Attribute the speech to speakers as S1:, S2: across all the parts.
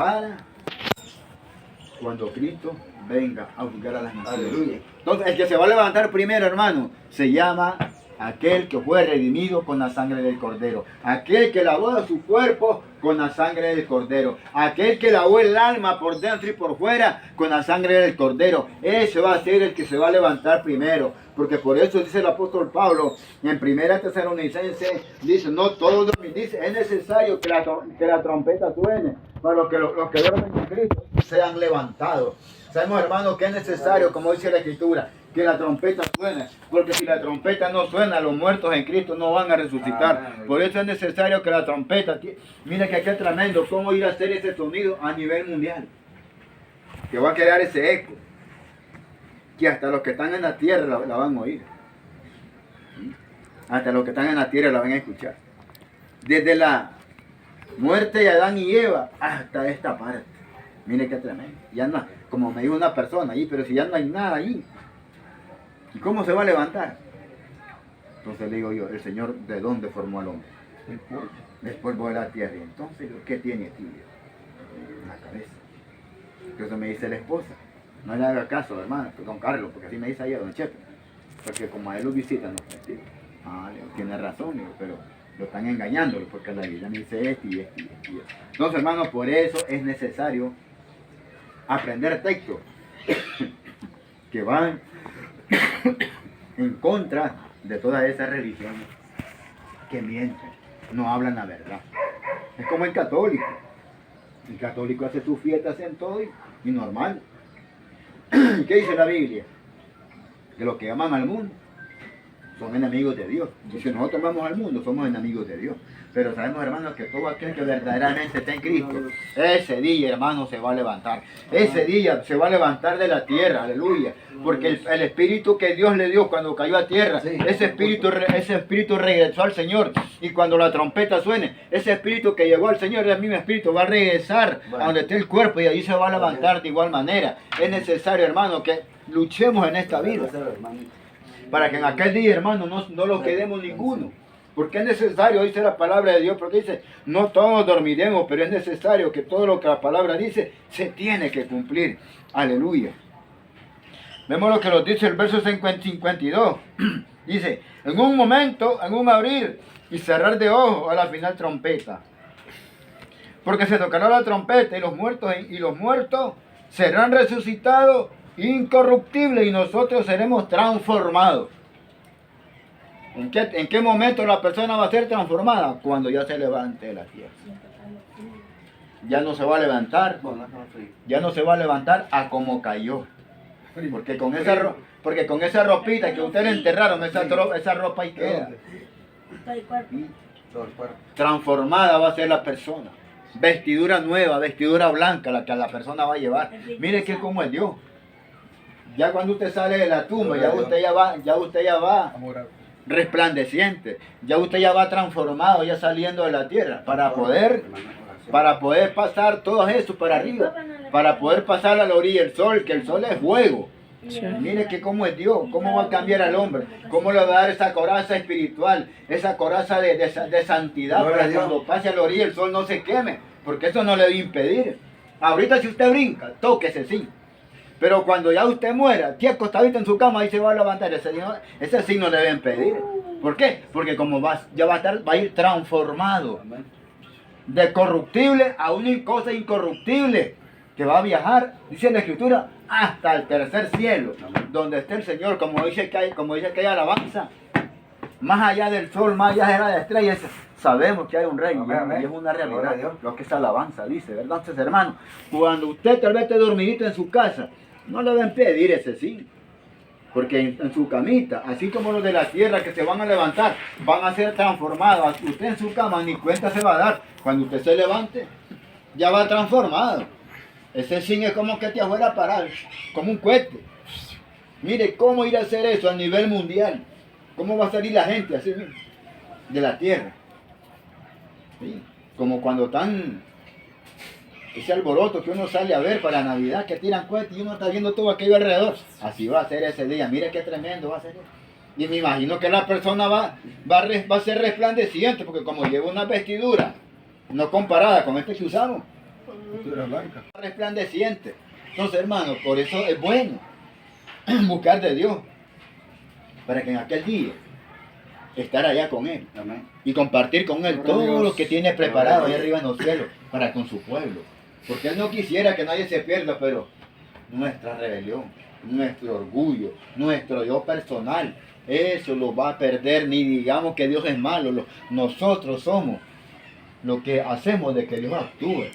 S1: para cuando Cristo venga a juzgar a las naciones.
S2: Aleluya.
S1: Entonces, el que se va a levantar primero, hermano, se llama aquel que fue redimido con la sangre del Cordero. Aquel que lavó su cuerpo con la sangre del Cordero. Aquel que lavó el alma por dentro y por fuera con la sangre del Cordero. Ese va a ser el que se va a levantar primero. Porque por eso dice el apóstol Pablo en 1 Tesalonicenses, dice, no todos dormir. Dice, es necesario que la trompeta suene para los que duermen en Cristo sean levantados. Sabemos, hermanos, que es necesario, como dice la Escritura, que la trompeta suene, porque si la trompeta no suena, los muertos en Cristo no van a resucitar. Por eso es necesario que la trompeta, mira que aquí es tremendo cómo ir a hacer ese sonido a nivel mundial, que va a crear ese eco, que hasta los que están en la tierra la van a oír, hasta los que están en la tierra la van a escuchar, desde la muerte de Adán y Eva hasta esta parte. Mire qué tremendo, ya no, como me dijo una persona ahí, pero si ya no hay nada ahí, ¿y cómo se va a levantar? Entonces le digo yo, el Señor, ¿de dónde formó al hombre? Del polvo de la tierra. Y entonces, ¿qué tiene aquí? En la cabeza. Entonces me dice la esposa, no le haga caso, hermano, don Carlos, porque así me dice ayer don Chepe. Porque como a él lo visitan, no sé. Tiene razón, digo, pero lo están engañándolo, porque la Biblia me dice esto y esto y esto. Entonces, hermano, por eso es necesario aprender textos que van en contra de todas esas religiones que mienten, no hablan la verdad. Es como el católico. El católico hace sus fiestas en todo y normal. ¿Qué dice la Biblia? Que los que aman al mundo son enemigos de Dios. Y si nosotros amamos al mundo, somos enemigos de Dios. Pero sabemos, hermanos, que todo aquel que verdaderamente está en Cristo, ese día, hermano, se va a levantar. Ese día se va a levantar de la tierra, aleluya. Porque el espíritu que Dios le dio cuando cayó a tierra, ese espíritu regresó al Señor. Y cuando la trompeta suene, ese espíritu que llegó al Señor, el mismo espíritu, va a regresar a donde esté el cuerpo y ahí se va a levantar de igual manera. Es necesario, hermano, que luchemos en esta vida, para que en aquel día, hermano, no lo quedemos ninguno. Porque es necesario, dice la palabra de Dios, porque dice, no todos dormiremos, pero es necesario que todo lo que la palabra dice, se tiene que cumplir. Aleluya. Vemos lo que nos dice el verso 52. Dice, en un momento, en un abrir y cerrar de ojos, a la final trompeta. Porque se tocará la trompeta y los muertos serán resucitados incorruptibles y nosotros seremos transformados. ¿En qué momento la persona va a ser transformada? Cuando ya se levante de la tierra. Ya no se va a levantar. Ya no se va a levantar a como cayó. Porque con esa ropita que ustedes enterraron, esa ropa ahí queda. Transformada va a ser la persona. Vestidura nueva, vestidura blanca, la que la persona va a llevar. Mire que como es Dios. Ya cuando usted sale de la tumba, ya usted ya va resplandeciente, ya usted ya va transformado, ya saliendo de la tierra, para poder pasar todo eso para arriba, para poder pasar a la orilla del sol, que el sol es fuego. Mire que cómo es Dios, cómo va a cambiar al hombre, cómo le va a dar esa coraza espiritual, esa coraza de santidad, para que cuando pase a la orilla el sol no se queme, porque eso no le debe impedir. Ahorita si usted brinca, tóquese sí. Pero cuando ya usted muera, aquí acostadito en su cama, ahí se va a levantar, ese sí no le deben pedir. ¿Por qué? Porque como ya va a ir transformado de corruptible a una cosa incorruptible, que va a viajar, dice la Escritura, hasta el tercer cielo, donde esté el Señor, como dice que hay alabanza, más allá del sol, más allá de las estrellas, sabemos que hay un rey, y es una realidad, lo que es alabanza, dice, ¿verdad? Entonces, hermano, cuando usted tal vez esté dormidito en su casa, no le deben pedir ese sí, porque en su camita, así como los de la tierra que se van a levantar, van a ser transformados. Usted en su cama ni cuenta se va a dar. Cuando usted se levante, ya va transformado. Ese sí es como que te fuera a parar, como un cohete. Mire cómo ir a hacer eso a nivel mundial. Cómo va a salir la gente así de la tierra. ¿Sí? Como cuando están ese alboroto que uno sale a ver para Navidad, que tiran cohetes y uno está viendo todo aquello alrededor. Así va a ser ese día. Mire qué tremendo va a ser. Y me imagino que la persona va a ser resplandeciente, porque como lleva una vestidura no comparada con este que usamos,
S2: Pintura blanca.
S1: Resplandeciente. Entonces, hermano, por eso es bueno buscar de Dios, para que en aquel día estar allá con Él
S2: Amén.
S1: y compartir con Él
S2: Gloria a
S1: todo
S2: Dios.
S1: lo que tiene preparado
S2: Gloria
S1: ahí
S2: a Dios.
S1: arriba en los cielos para con su pueblo. Porque Él no quisiera que nadie se pierda, pero nuestra rebelión, nuestro orgullo, nuestro yo personal, eso lo va a perder. Ni digamos que Dios es malo, nosotros somos lo que hacemos de que Dios actúe.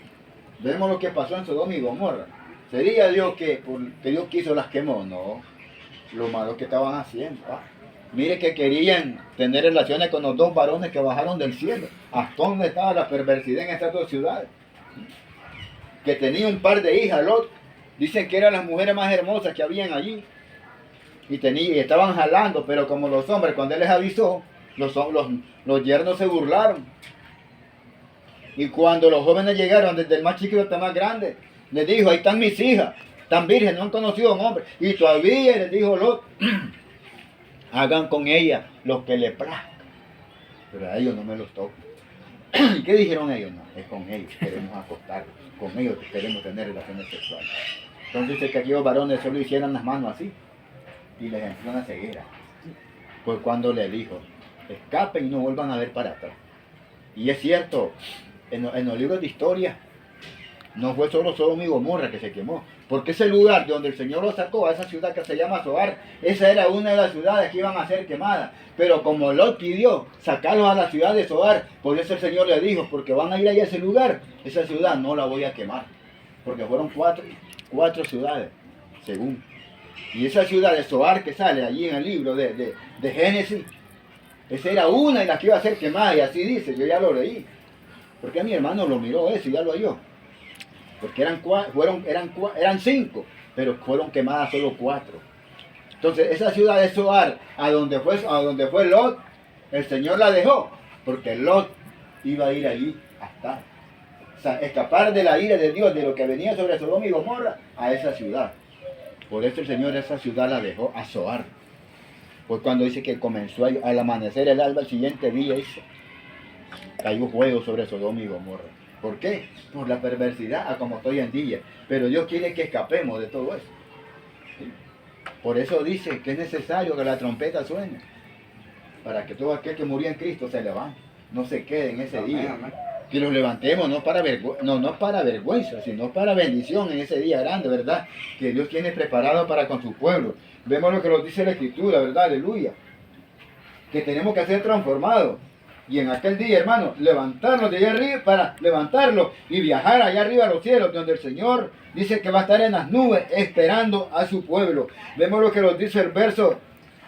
S1: Vemos lo que pasó en Sodoma y Gomorra. ¿Sería Dios que Dios quiso las quemó? No, lo malo que estaban haciendo. Mire que querían tener relaciones con los dos varones que bajaron del cielo. ¿Hasta dónde estaba la perversidad en estas dos ciudades? Que tenía un par de hijas, Lot. Dicen que eran las mujeres más hermosas que habían allí. Y estaban jalando, pero como los hombres, cuando él les avisó, los yernos se burlaron. Y cuando los jóvenes llegaron, desde el más chiquito hasta el más grande, les dijo, ahí están mis hijas, están virgen, no han conocido a un hombre. Y todavía les dijo Lot, hagan con ella lo que les plazca, pero a ellos no me los toquen. ¿Y qué dijeron ellos? No, es con ellos, queremos acostarnos, con ellos queremos tener relaciones sexuales. Entonces dice que aquellos varones solo hicieran las manos así, y les entró una ceguera. Pues cuando le dijo, escapen y no vuelvan a ver para atrás. Y es cierto, en los libros de historia, no fue solo Sodoma y Gomorra que se quemó, porque ese lugar de donde el Señor los sacó, a esa ciudad que se llama Zoar, esa era una de las ciudades que iban a ser quemadas. Pero como Lot pidió sacarlos a la ciudad de Zoar, por eso el Señor le dijo, porque van a ir allá a ese lugar, esa ciudad no la voy a quemar, porque fueron cuatro ciudades, según. Y esa ciudad de Zoar que sale allí en el libro de Génesis, esa era una de las que iba a ser quemada, y así dice, yo ya lo leí. Porque a mi hermano lo miró eso y ya lo oyó. Porque eran 5, pero fueron quemadas solo 4. Entonces esa ciudad de Zoar, a donde fue Lot, el Señor la dejó, porque Lot iba a ir allí a estar. O sea, escapar de la ira de Dios, de lo que venía sobre Sodoma y Gomorra, a esa ciudad. Por eso el Señor esa ciudad la dejó a Zoar. Pues cuando dice que comenzó al amanecer el alba, el siguiente día cayó fuego sobre Sodoma y Gomorra. ¿Por qué? Por la perversidad, a como está hoy en día. Pero Dios quiere que escapemos de todo eso. ¿Sí? Por eso dice que es necesario que la trompeta suene, para que todo aquel que murió en Cristo se levante, no se quede en ese día. Que los levantemos no para vergüenza, sino para bendición en ese día grande, ¿verdad? Que Dios tiene preparado para con su pueblo. Vemos lo que nos dice la Escritura, ¿verdad? Aleluya. Que tenemos que ser transformados. Y en aquel día, hermano, levantarnos de allá arriba para levantarlo y viajar allá arriba a los cielos, donde el Señor dice que va a estar en las nubes esperando a su pueblo. Vemos lo que nos dice el verso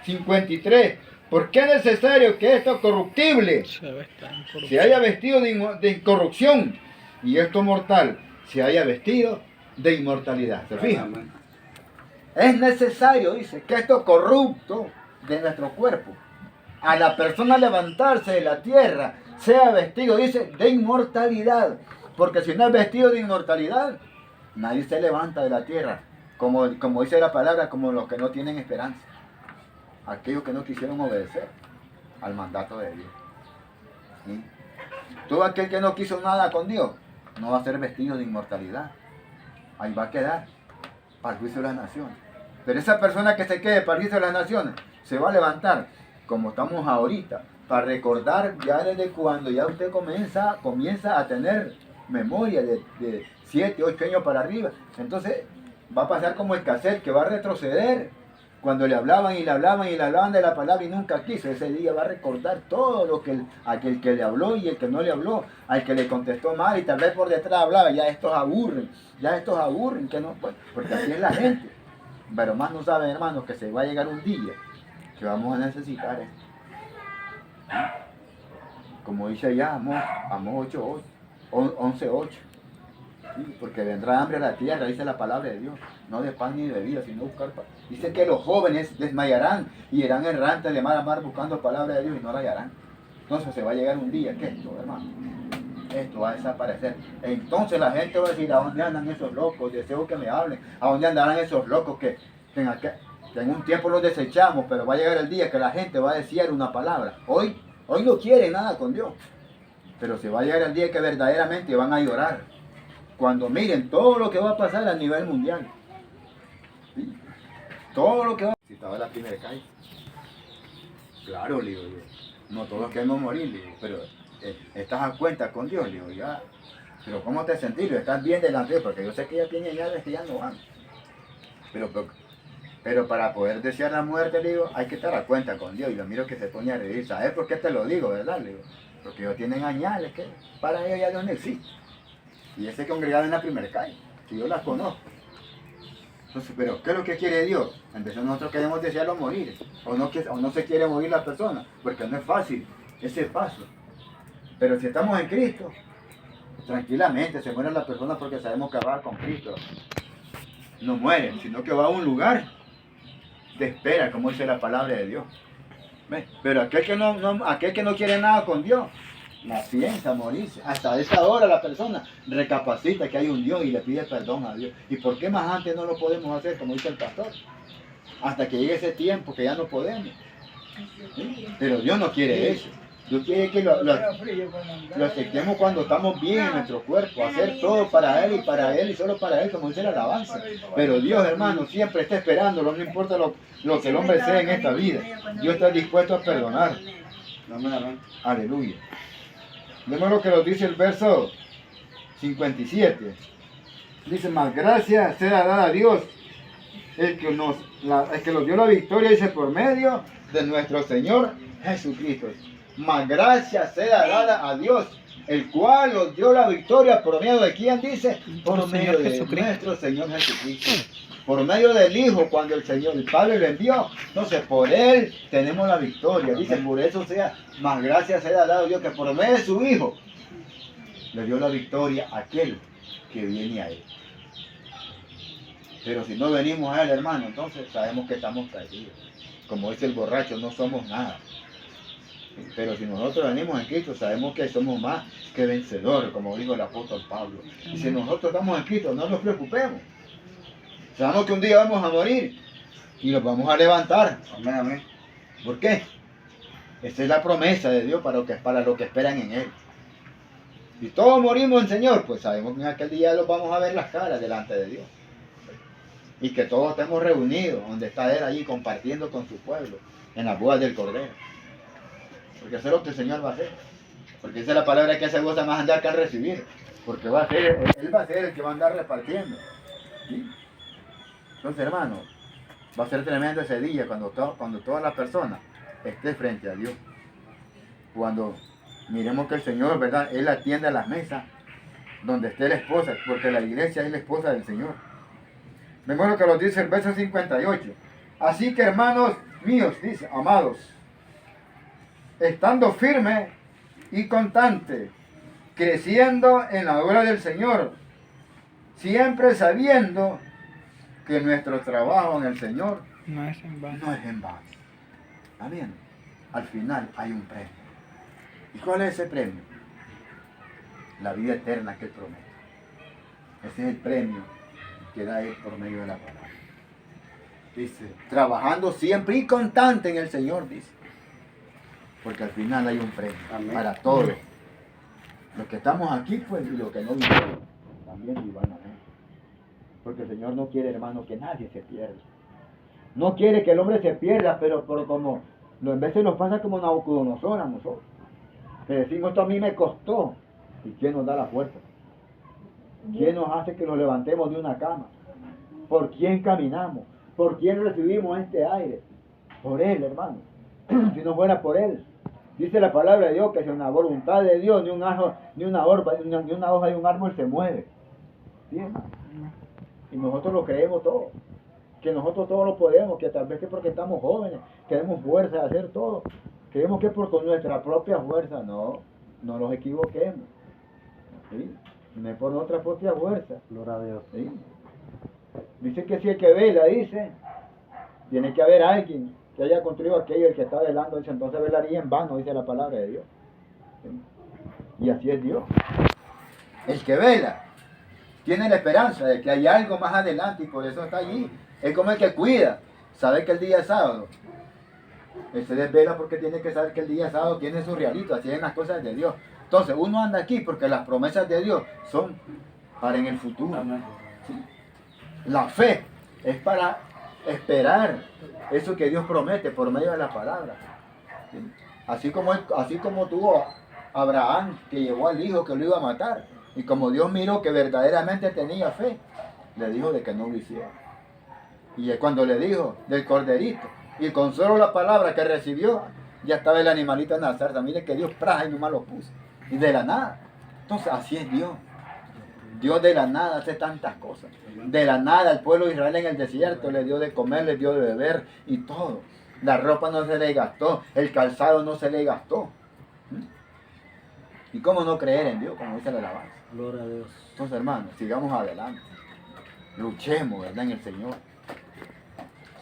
S1: 53. ¿Por qué es necesario que esto corruptible se haya vestido de incorrupción y esto mortal se haya vestido de inmortalidad? ¿Se fijan? Es necesario, dice, que esto corrupto de nuestro cuerpo, a la persona levantarse de la tierra, sea vestido, dice, de inmortalidad. Porque si no es vestido de inmortalidad, nadie se levanta de la tierra. Como dice la palabra, como los que no tienen esperanza. Aquellos que no quisieron obedecer al mandato de Dios. ¿Sí? Todo aquel que no quiso nada con Dios, no va a ser vestido de inmortalidad. Ahí va a quedar para el juicio de las naciones. Pero esa persona que se quede para el juicio de las naciones, se va a levantar, como estamos ahorita, para recordar ya desde cuando ya usted comienza a tener memoria de 7, 8 años para arriba. Entonces va a pasar como el cassette que va a retroceder. Cuando le hablaban y le hablaban y le hablaban de la palabra y nunca quiso, ese día va a recordar todo lo que aquel que le habló y el que no le habló, al que le contestó mal y tal vez por detrás hablaba, ya estos aburren, que no, pues, porque así es la gente. Pero más no saben, hermanos, que se va a llegar un día que vamos a necesitar esto. Como dice allá Amós 11:8. Sí, porque vendrá hambre a la tierra, dice la palabra de Dios, no de pan ni de bebida, sino buscar pan. Dice que los jóvenes desmayarán y irán errantes de mar a mar buscando palabra de Dios y no la hallarán. Entonces se va a llegar un día que esto va a desaparecer. Entonces la gente va a decir, ¿a dónde andan esos locos? Deseo que me hablen. ¿A dónde andarán esos locos que en un tiempo los desechamos, pero va a llegar el día que la gente va a desear una palabra? Hoy no quieren nada con Dios, pero se va a llegar el día que verdaderamente van a llorar. Cuando miren todo lo que va a pasar a nivel mundial. ¿Sí? Todo lo que va a pasar. Si estaba la primera calle. Claro, le digo yo. No todos queremos morir, le digo, pero estás a cuenta con Dios, le digo, ya. Pero ¿cómo te sentís? ¿Estás bien delante de Él? Porque yo sé que ya tiene ya que ya no van. Pero para poder desear la muerte, le digo, hay que estar a cuenta con Dios. Y lo miro que se pone a reír. ¿Sabes por qué te lo digo, verdad? Le digo, porque ellos tienen añales que para ellos ya Dios no existe. Y ese congregado en la primera calle, que yo las conozco. Entonces, pero ¿qué es lo que quiere Dios? Entonces nosotros queremos desearlo morir. O no se quiere morir la persona, porque no es fácil ese paso. Pero si estamos en Cristo, tranquilamente se muere la persona porque sabemos que va con Cristo. No muere, sino que va a un lugar de espera, como dice la palabra de Dios. ¿Ves? Pero aquel que no quiere nada con Dios, la piensa morirse. Hasta esa hora la persona recapacita que hay un Dios y le pide perdón a Dios. ¿Y por qué más antes no lo podemos hacer, como dice el pastor? Hasta que llegue ese tiempo que ya no podemos. ¿Sí? Pero Dios no quiere eso. Dios quiere que lo aceptemos cuando estamos bien en nuestro cuerpo, hacer todo para Él y solo para Él, como dice la alabanza. Pero Dios, hermano, siempre está esperando, no importa lo que el hombre sea en esta vida. Dios está dispuesto a perdonar. Aleluya. Vemos lo que nos dice el verso 57. Dice, más gracia sea dada a Dios, el que nos dio la victoria, dice, por medio de nuestro Señor Jesucristo. Más gracia sea dada a Dios, el cual nos dio la victoria por medio de quién, dice, por medio de nuestro Señor Jesucristo. Por medio del Hijo, cuando el Padre lo envió. Entonces, por Él tenemos la victoria. Dice, por eso sea, más gracia sea dada a Dios, que por medio de su Hijo le dio la victoria a aquel que viene a Él. Pero si no venimos a Él, hermano, entonces sabemos que estamos perdidos. Como dice el borracho, no somos nada. Pero si nosotros venimos en Cristo, sabemos que somos más que vencedores, como dijo el apóstol Pablo. Y si nosotros estamos en Cristo, no nos preocupemos. Sabemos que un día vamos a morir y nos vamos a levantar. Amén, amén. ¿Por qué? Esa es la promesa de Dios para los que esperan en Él. Si todos morimos en Señor, pues sabemos que en aquel día los vamos a ver las caras delante de Dios. Y que todos estemos reunidos, donde está Él allí compartiendo con su pueblo, en las bodas del Cordero. Porque eso es lo que el Señor va a hacer. Porque esa es la palabra que se goza más andar que al recibir. Porque Él va a ser el que va a andar repartiendo. ¿Sí? Entonces, hermano, va a ser tremendo ese día cuando toda la persona esté frente a Dios. Cuando miremos que el Señor, ¿verdad? Él atiende a las mesas donde esté la esposa, porque la iglesia es la esposa del Señor. Vemos lo que nos dice el verso 58. Así que, hermanos míos, dice, amados, estando firme y constante, creciendo en la obra del Señor, siempre sabiendo que nuestro trabajo en el Señor no es en vano. Amén. Al final hay un premio. ¿Y cuál es ese premio? La vida eterna que Él promete. Ese es el premio que da Él por medio de la palabra. Dice, trabajando siempre y constante en el Señor, dice. Porque al final hay un premio. Amén. Para todos. Los que estamos aquí, pues, y los que no vivieron, también vivan. Amén. Porque el Señor no quiere, hermano, que nadie se pierda. No quiere que el hombre se pierda, pero como en veces nos pasa como Nabucodonosor a nosotros. Que decimos, esto a mí me costó. ¿Y quién nos da la fuerza? ¿Quién nos hace que nos levantemos de una cama? ¿Por quién caminamos? ¿Por quién recibimos este aire? Por Él, hermano. Si no fuera por Él. Dice la palabra de Dios que sin la voluntad de Dios ni una hoja de un árbol se mueve. ¿Sí, hermano? Y nosotros lo creemos todo. Que nosotros todo lo podemos, que tal vez que porque estamos jóvenes, tenemos fuerza de hacer todo. Creemos que por nuestra propia fuerza. No nos equivoquemos. ¿Sí? No es por nuestra propia fuerza.
S2: Gloria a Dios.
S1: ¿Sí? Dice que si el que vela, dice, tiene que haber alguien que haya construido aquello, el que está velando, dice, entonces velaría en vano, dice la palabra de Dios. ¿Sí? Y así es Dios. El que vela tiene la esperanza de que hay algo más adelante y por eso está allí. Es como el que cuida, sabe que el día es sábado. Él se desvela porque tiene que saber que el día sábado tiene su realito, así es las cosas de Dios. Entonces uno anda aquí porque las promesas de Dios son para en el futuro.
S2: Amén.
S1: ¿Sí? La fe es para esperar eso que Dios promete por medio de la palabra. ¿Sí? Así como tuvo Abraham, que llevó al hijo que lo iba a matar, y como Dios miró que verdaderamente tenía fe, le dijo de que no lo hiciera. Y es cuando le dijo del corderito, y con solo la palabra que recibió, ya estaba el animalito en la zarza. Mire que Dios praja y nomás lo puso. Y de la nada. Entonces así es Dios. Dios de la nada hace tantas cosas. De la nada el pueblo de Israel en el desierto le dio de comer, le dio de beber y todo. La ropa no se le gastó, el calzado no se le gastó. ¿Y cómo no creer en Dios, como dice la alabanza?
S2: Gloria a Dios.
S1: Entonces, hermanos, sigamos adelante. Luchemos, ¿verdad? En el Señor.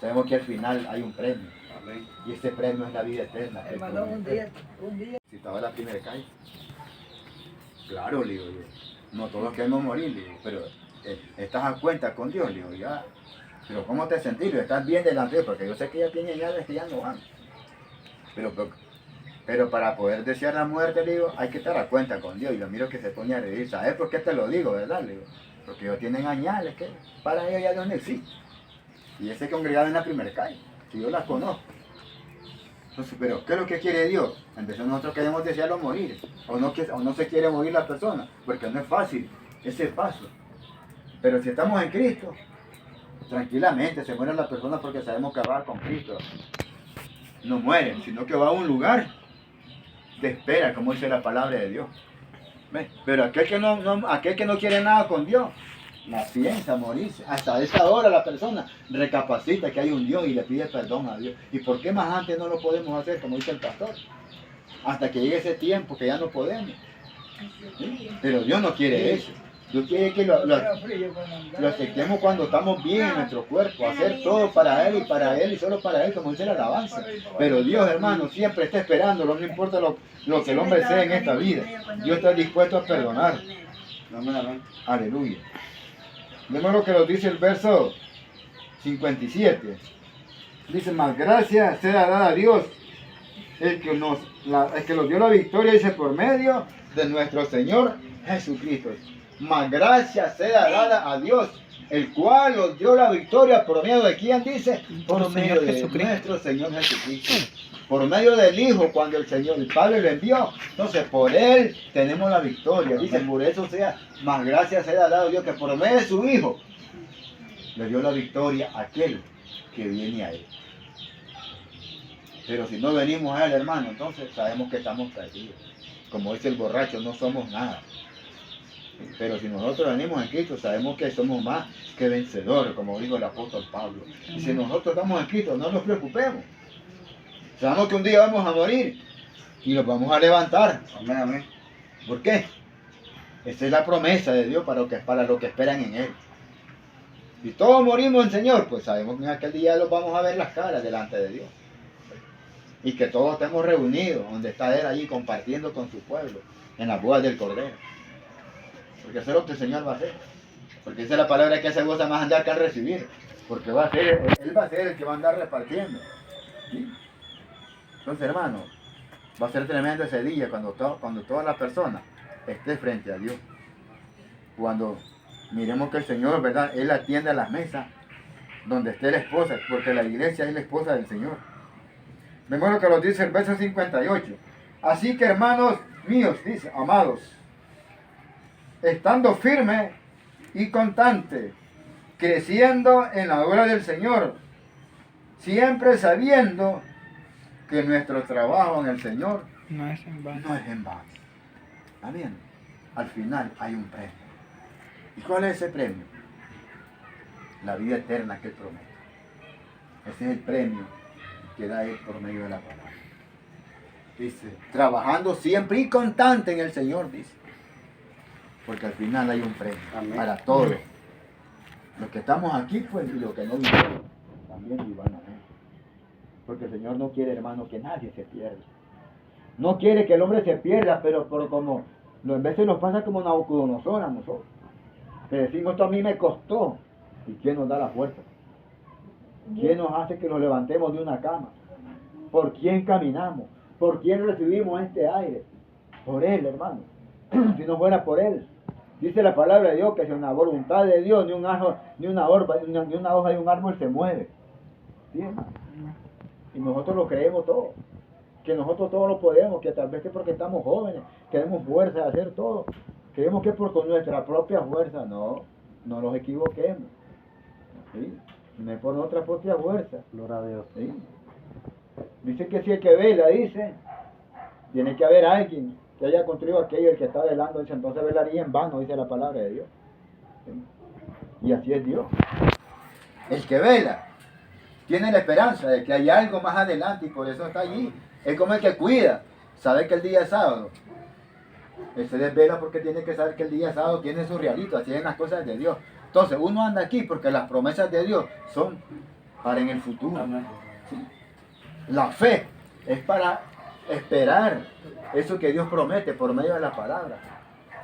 S1: Sabemos que al final hay un premio.
S2: Amén.
S1: Y ese premio es la vida eterna. que
S3: Hermano,
S1: promete.
S3: un día.
S1: Si estaba la primera calle. Claro, le digo yo. No todos queremos morir, le digo, pero estás a cuenta con Dios, le digo, ya. Pero ¿cómo te sentís? Le digo, estás bien delante de Dios, porque yo sé que ya tienen edades que ya no van. Pero para poder desear la muerte, le digo, hay que estar a cuenta con Dios. Y lo miro que se pone a reír. ¿Sabes por qué te lo digo, verdad? Le digo, porque ellos tienen añales que para ellos ya Dios no existe. Y ese congregado en la primera calle, que yo las conozco. Entonces, pero ¿qué es lo que quiere Dios? Entonces nosotros queremos desearlo morir. O no se quiere morir la persona, porque no es fácil ese paso. Pero si estamos en Cristo, tranquilamente se muere la persona porque sabemos que va con Cristo. No mueren, sino que va a un lugar de espera, como dice la palabra de Dios. ¿Ves? Pero aquel que no quiere nada con Dios, la piensa morirse. Hasta esa hora la persona recapacita que hay un Dios y le pide perdón a Dios. ¿Y por qué más antes no lo podemos hacer, como dice el pastor? Hasta que llegue ese tiempo que ya no podemos. ¿Sí? Pero Dios no quiere eso. Dios quiere que lo aceptemos cuando estamos bien en nuestro cuerpo, hacer todo para Él y solo para Él, como dice la alabanza. Pero Dios, hermano, siempre está esperando, no importa lo que el hombre sea en esta vida. Dios está dispuesto a perdonar.
S2: Amén, amén.
S1: Aleluya. Vemos lo que nos dice el verso 57. Dice, más gracias sea dada a Dios, el que nos dio la victoria, dice, por medio de nuestro Señor Jesucristo. Más gracias sea dada a Dios, el cual nos dio la victoria por medio de quién, dice, por medio de nuestro Señor Jesucristo. Por medio del Hijo, cuando el Padre lo envió, entonces por Él tenemos la victoria. Dice, por eso sea, más gracias sea dado a Dios, que por medio de su Hijo le dio la victoria a aquel que viene a Él. Pero si no venimos a Él, hermano, entonces sabemos que estamos perdidos. Como dice el borracho, no somos nada. Pero si nosotros venimos en Cristo, sabemos que somos más que vencedores, como dijo el apóstol Pablo. Y si nosotros estamos en Cristo, no nos preocupemos. Sabemos que un día vamos a morir y nos vamos a levantar.
S2: Amén, amén.
S1: ¿Por qué? Esa es la promesa de Dios para lo que esperan en Él. Si todos morimos en Señor, pues sabemos que en aquel día los vamos a ver las caras delante de Dios. Y que todos estemos reunidos, donde está Él allí compartiendo con su pueblo, en las bodas del Cordero. Porque eso es lo que el Señor va a hacer. Porque esa es la palabra que hace goza más andar que al recibir. Porque Él va a ser el que va a andar repartiendo. ¿Sí? Entonces, hermano, va a ser tremendo ese día cuando toda la persona esté frente a Dios. Cuando miremos que el Señor, ¿verdad? Él atiende a las mesas donde esté la esposa, porque la iglesia es la esposa del Señor. Vemos lo que nos dice el verso 58. Así que, hermanos míos, dice, amados, estando firme y constante, creciendo en la obra del Señor, siempre sabiendo que nuestro trabajo en el Señor
S4: No es en vano.
S1: no es en vano. Amén. Al final hay un premio. ¿Y cuál es ese premio? La vida eterna que Él promete. Ese es el premio que da Él por medio de la palabra. Dice, trabajando siempre y constante en el Señor, dice. Porque al final hay un premio.
S2: Amén.
S1: Para todos. Los que estamos aquí, pues, y los que no vivieron, también vivan a Él. Porque el Señor no quiere, hermano, que nadie se pierda. No quiere que el hombre se pierda, pero por como en veces nos pasa como Nabucodonosor a nosotros. Que decimos, esto a mí me costó. ¿Y quién nos da la fuerza? ¿Quién nos hace que nos levantemos de una cama? ¿Por quién caminamos? ¿Por quién recibimos este aire? Por Él, hermano. Si no fuera por Él, Dice la palabra de Dios que sin la voluntad de Dios ni una hoja de un árbol se mueve. ¿Sí, hermano? Y nosotros lo creemos todo. Que nosotros todo lo podemos, que tal vez que porque estamos jóvenes, tenemos fuerza de hacer todo. Creemos que por con nuestra propia fuerza. No nos equivoquemos. ¿Sí? No es por nuestra propia fuerza.
S2: Gloria a Dios.
S1: ¿Sí? Dice que si el que vela, dice, tiene que haber alguien que haya construido aquello, el que está velando, dice, entonces velaría en vano, dice la palabra de Dios. ¿Sí? Y así es Dios. El que vela tiene la esperanza de que hay algo más adelante y por eso está allí. Es como el que cuida, sabe que el día es sábado. Él se desvela porque tiene que saber que el día sábado tiene su realito, así es las cosas de Dios. Entonces uno anda aquí porque las promesas de Dios son para en el futuro.
S2: Amén.
S1: ¿Sí? La fe es para esperar eso que Dios promete por medio de la palabra.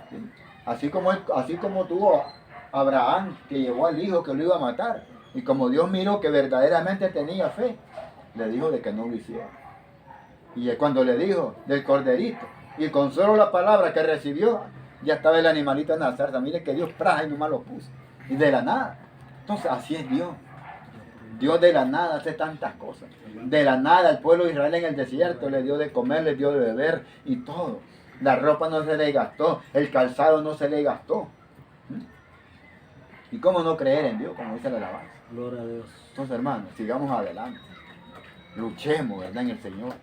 S1: ¿Sí? Así como tuvo Abraham, que llevó al hijo que lo iba a matar. Y como Dios miró que verdaderamente tenía fe, le dijo de que no lo hiciera. Y cuando le dijo del corderito, y con solo la palabra que recibió, ya estaba el animalito en la zarza. Mire que Dios praja y nomás lo puso. Y de la nada. Entonces así es Dios. Dios de la nada hace tantas cosas. De la nada el pueblo de Israel en el desierto le dio de comer, le dio de beber y todo. La ropa no se le gastó, el calzado no se le gastó. ¿Y cómo no creer en Dios, como dice la alabanza?
S2: Gloria a Dios.
S1: Entonces, hermanos, sigamos adelante. Luchemos, ¿verdad? En el Señor.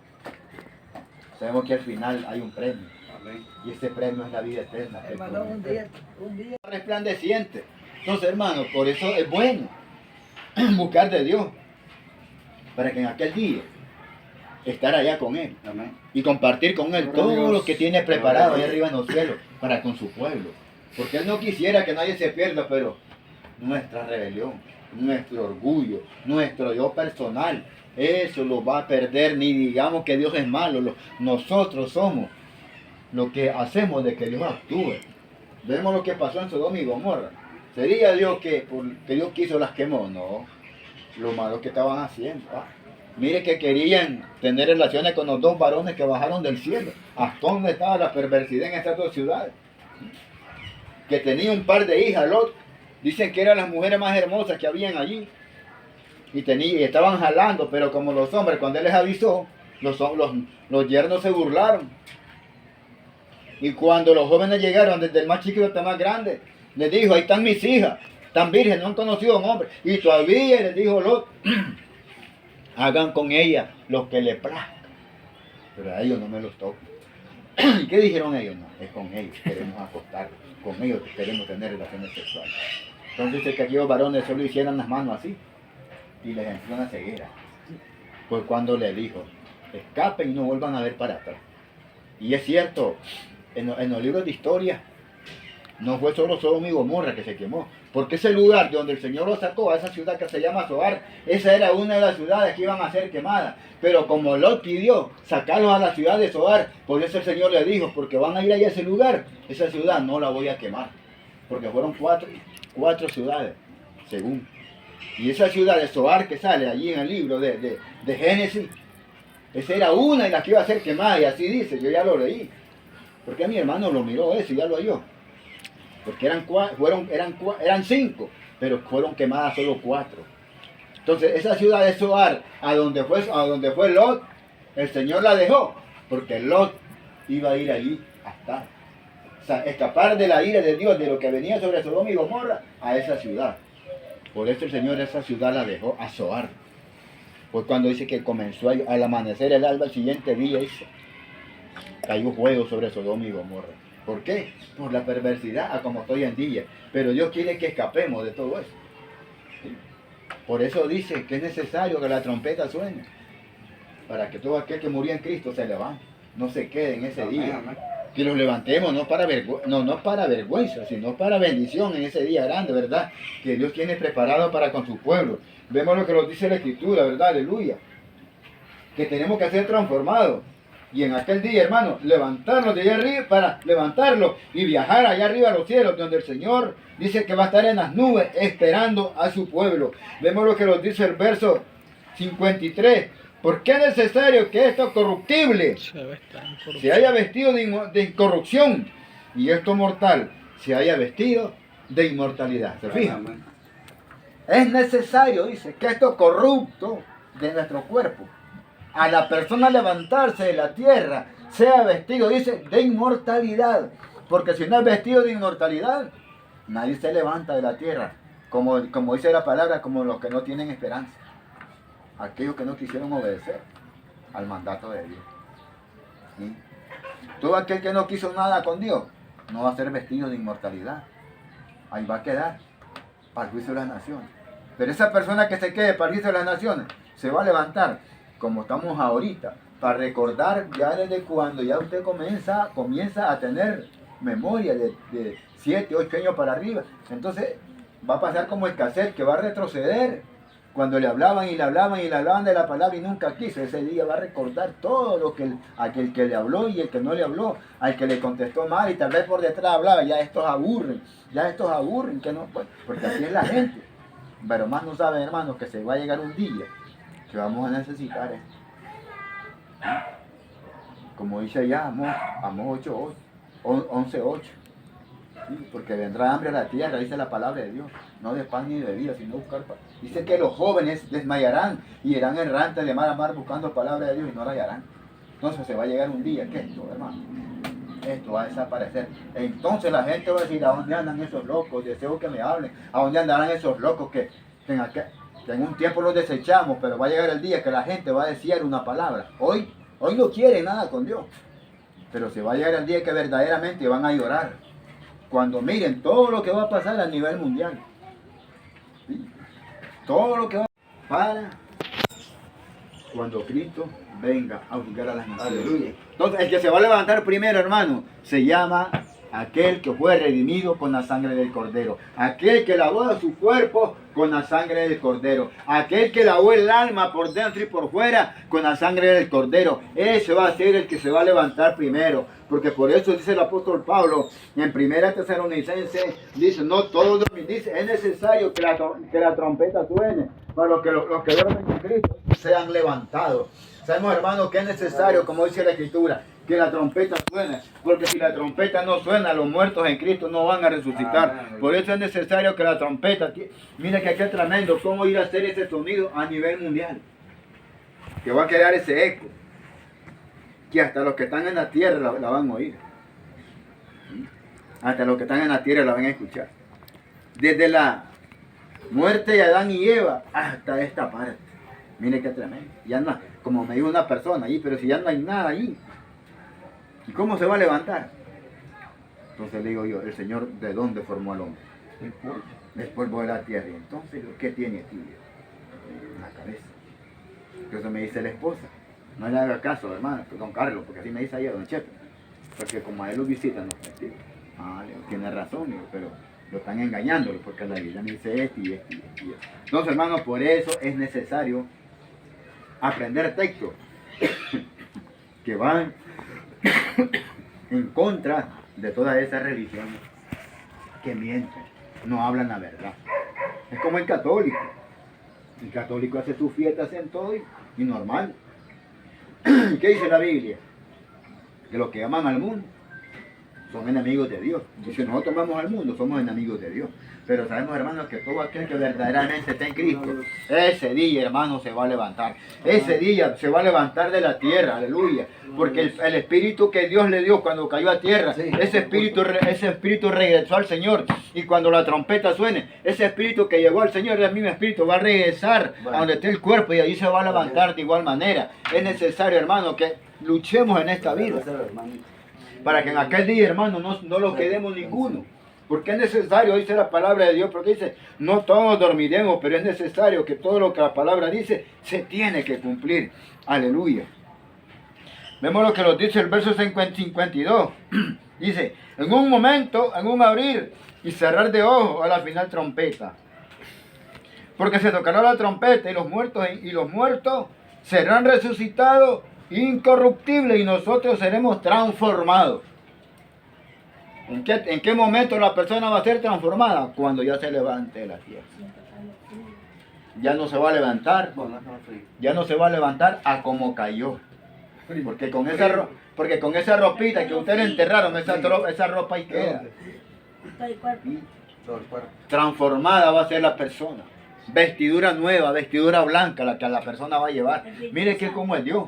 S1: Sabemos que al final hay un premio.
S2: Amén.
S1: Y ese premio es la vida eterna.
S3: Hermano, un día.
S1: Resplandeciente. Entonces, hermanos, por eso es bueno buscar de Dios. Para que en aquel día estar allá con Él.
S2: Amén.
S1: Y compartir con Él
S2: Gloria a
S1: todo
S2: Dios.
S1: lo que tiene preparado ahí arriba en los cielos para con su pueblo. Porque Él no quisiera que nadie se pierda, pero nuestra rebelión, nuestro orgullo, nuestro yo personal, eso lo va a perder. Ni digamos que Dios es malo, nosotros somos lo que hacemos de que Dios actúe. Vemos lo que pasó en Sodoma y Gomorra. ¿Sería Dios que Dios quiso las quemó? No, lo malo que estaban haciendo. Mire que querían tener relaciones con los dos varones que bajaron del cielo. ¿Hasta dónde estaba la perversidad en estas dos ciudades? Que tenía un par de hijas, Lot. Dicen que eran las mujeres más hermosas que habían allí. Y estaban jalando, pero como los hombres, cuando él les avisó, los yernos se burlaron. Y cuando los jóvenes llegaron, desde el más chiquito hasta el más grande, les dijo, ahí están mis hijas, están virgen, no han conocido a un hombre. Y todavía les dijo Lot, hagan con ellas lo que les plazca, pero a ellos no me los toquen. ¿Y qué dijeron ellos? No, es con ellos, queremos acostar, con ellos queremos tener relaciones sexuales. Entonces dice que aquellos varones solo hicieran las manos así y les entró una ceguera. Pues cuando le dijo, escapen y no vuelvan a ver para atrás. Y es cierto, en los libros de historia, no fue solo Sodoma y Gomorra que se quemó, porque ese lugar de donde el Señor los sacó, a esa ciudad que se llama Zoar, esa era una de las ciudades que iban a ser quemadas. Pero como Lot pidió sacarlos a la ciudad de Zoar, por eso el Señor le dijo, porque van a ir allá a ese lugar, esa ciudad no la voy a quemar. Porque fueron cuatro ciudades, según. Y esa ciudad de Zoar que sale allí en el libro de Génesis, esa era una de las que iba a ser quemada, y así dice, yo ya lo leí. Porque mi hermano lo miró eso y ya lo oyó. Porque eran 5, pero fueron quemadas solo 4. Entonces esa ciudad de Zoar, a donde fue Lot, el Señor la dejó, porque Lot iba a ir allí a estar. O sea, escapar de la ira de Dios, de lo que venía sobre Sodoma y Gomorra, a esa ciudad. Por eso el Señor esa ciudad la dejó a Zoar. Pues cuando dice que comenzó al amanecer el alba, el siguiente día cayó fuego sobre Sodoma y Gomorra. ¿Por qué? Por la perversidad, a como estoy en día. Pero Dios quiere que escapemos de todo eso. ¿Sí? Por eso dice que es necesario que la trompeta suene, para que todo aquel que murió en Cristo se levante, no se quede en ese día. Que los levantemos no para vergüenza, sino para bendición en ese día grande, ¿verdad? Que Dios tiene preparado para con su pueblo. Vemos lo que nos dice la Escritura, ¿verdad? Aleluya. Que tenemos que ser transformados. Y en aquel día, hermano, levantarnos de allá arriba para levantarlo y viajar allá arriba a los cielos, donde el Señor dice que va a estar en las nubes esperando a su pueblo. Vemos lo que nos dice el verso 53. ¿Por qué es necesario que esto corruptible se haya vestido de incorrupción y esto mortal se haya vestido de inmortalidad. ¿Se fijan?
S2: Amén.
S1: Es necesario, dice, que esto corrupto de nuestro cuerpo, a la persona levantarse de la tierra, sea vestido, dice, de inmortalidad. Porque si no es vestido de inmortalidad, nadie se levanta de la tierra. Como dice la palabra, como los que no tienen esperanza. Aquellos que no quisieron obedecer al mandato de Dios. ¿Sí? Todo aquel que no quiso nada con Dios, no va a ser vestido de inmortalidad. Ahí va a quedar para el juicio de las naciones. Pero esa persona que se quede para el juicio de las naciones, se va a levantar, como estamos ahorita, para recordar ya desde cuando ya usted comienza a tener memoria de 7, 8 años para arriba. Entonces va a pasar como el cassette que va a retroceder. Cuando le hablaban y le hablaban y le hablaban de la palabra y nunca quiso, ese día va a recordar todo lo que aquel que le habló y el que no le habló, al que le contestó mal y tal vez por detrás hablaba, ya estos aburren, que no, pues, porque así es la gente. Pero más no saben, hermanos, que se va a llegar un día que vamos a necesitar esto. Como dice allá, Amós 8:8, 11:8. Sí, porque vendrá hambre a la tierra, dice la palabra de Dios, no de pan ni de bebida, sino buscar pan. Dice que los jóvenes desmayarán y irán errantes de mar a mar buscando palabra de Dios y no la hallarán. Entonces se va a llegar un día que esto, hermano, esto va a desaparecer. Entonces la gente va a decir, ¿a dónde andan esos locos? Deseo que me hablen. ¿A dónde andarán esos locos que en un tiempo los desechamos, pero va a llegar el día que la gente va a desear una palabra? Hoy no quieren nada con Dios, pero se va a llegar el día que verdaderamente van a llorar cuando miren todo lo que va a pasar a nivel mundial. ¿Sí? Todo lo que va a para cuando Cristo venga a juzgar a las naciones.
S2: Aleluya.
S1: Entonces, el que se va a levantar primero, hermano, se llama aquel que fue redimido con la sangre del Cordero. Aquel que lavó su cuerpo con la sangre del Cordero. Aquel que lavó el alma por dentro y por fuera con la sangre del Cordero. Ese va a ser el que se va a levantar primero. Porque por eso dice el apóstol Pablo en 1 Tesalonicenses, dice, no todos dormir, dice, es necesario que la trompeta suene para los que duermen en Cristo sean levantados. Sabemos, hermanos, que es necesario, como dice la Escritura, que la trompeta suene, porque si la trompeta no suena, los muertos en Cristo no van a resucitar. Por eso es necesario que la trompeta, mira que aquí es tremendo, cómo ir a hacer ese sonido a nivel mundial, que va a quedar ese eco, que hasta los que están en la tierra la van a oír. Hasta los que están en la tierra la van a escuchar. Desde la muerte de Adán y Eva hasta esta parte. Mire qué tremendo. Ya no, como me dijo una persona ahí, pero si ya no hay nada ahí, ¿y cómo se va a levantar? Entonces le digo yo, el Señor, ¿de dónde formó al hombre? Del polvo de la tierra. Y entonces, ¿qué tiene aquí? En la cabeza. Entonces me dice la esposa, no le haga caso, hermano, don Carlos, porque así me dice ayer don Chepe. Porque como a él lo visitan los testigos. Tiene razón, digo, pero lo están engañándolo, porque la Biblia me dice esto y esto y esto y esto. Entonces, hermano, por eso es necesario aprender textos que van en contra de todas esas religiones que mienten, no hablan la verdad. Es como el católico. El católico hace sus fiestas en todo y normal. ¿Qué dice la Biblia? Que los que aman al mundo son enemigos de Dios. Y si nosotros amamos al mundo, somos enemigos de Dios. Pero sabemos, hermanos, que todo aquel que verdaderamente está en Cristo, ese día, hermano, se va a levantar. Ese día se va a levantar de la tierra, aleluya. Porque el espíritu que Dios le dio cuando cayó a tierra, ese espíritu regresó al Señor. Y cuando la trompeta suene, ese espíritu que llegó al Señor, el mismo espíritu, va a regresar a donde esté el cuerpo y ahí se va a levantar de igual manera. Es necesario, hermano, que luchemos en esta vida, para que en aquel día, hermano, no lo quedemos ninguno. Porque es necesario, dice la palabra de Dios, porque dice, no todos dormiremos, pero es necesario que todo lo que la palabra dice, se tiene que cumplir. Aleluya. Vemos lo que nos dice el verso 52. Dice, en un momento, en un abrir y cerrar de ojos, a la final trompeta. Porque se tocará la trompeta y los muertos serán resucitados incorruptibles y nosotros seremos transformados. ¿En qué momento la persona va a ser transformada? Cuando ya se levante de la tierra. Ya no se va a levantar. Ya no se va a levantar a como cayó. Porque con esa ropita que ustedes enterraron, esa ropa ahí queda. ¿Sí?
S2: Todo el cuerpo.
S1: Transformada va a ser la persona. Vestidura nueva, vestidura blanca, la que la persona va a llevar. Mire que como es Dios.